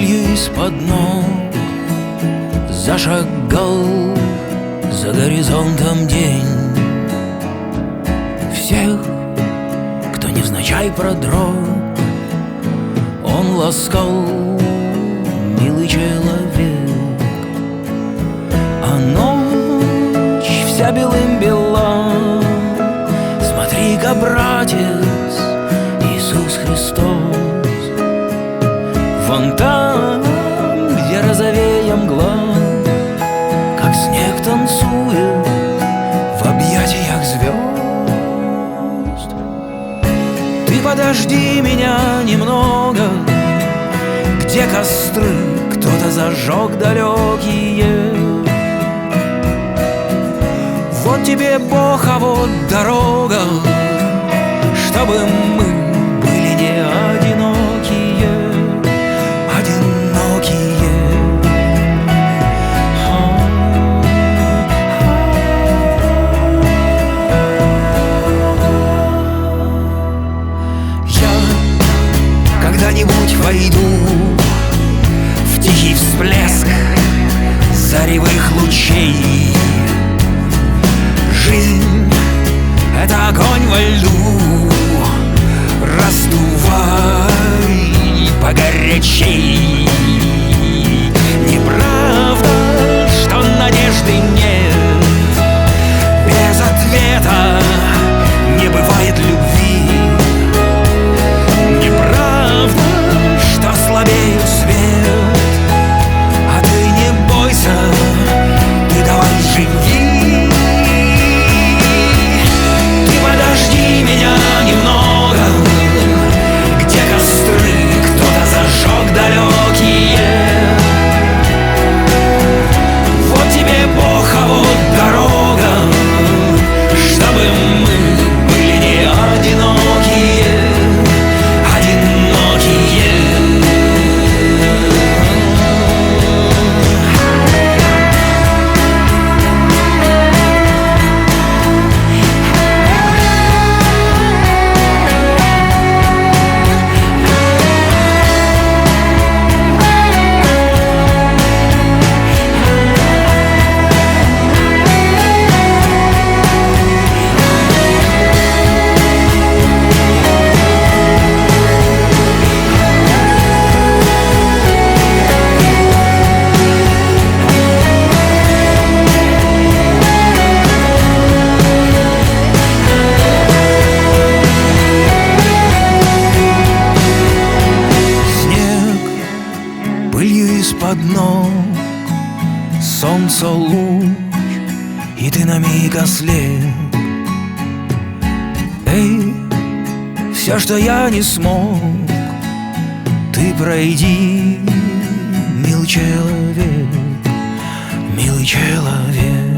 пылью из-под ног зашагал за горизонтом день. Всех, кто невзначай продрог, он ласкал, милый человек. А ночь вся белым бела. Смотри-ка, братец, Иисус Христос, вон там, где розовея мгла, как снег танцует в объятиях звезд. Ты подожди меня немного, где костры кто-то зажег далекие. Вот тебе Бог, а вот дорога, чтобы мы были не одинокие, одинокие. Я когда-нибудь войду в тихий всплеск заревых лучей. Жизнь — это огонь во льду, раздувай погорячей. Неправда, что надежды нет, без ответа не бывает любви. Неправда, что слабеет свет, а ты не бойся, ты давай живи. Меня немного, где костры кто-то зажег далекие. Вот тебе Бог, а вот дорога, чтобы мы были не одинокие, одинокие. Из-под ног солнца луч, и ты на миг ослеп. Эй, все, что я не смог, ты пройди, милый человек, милый человек.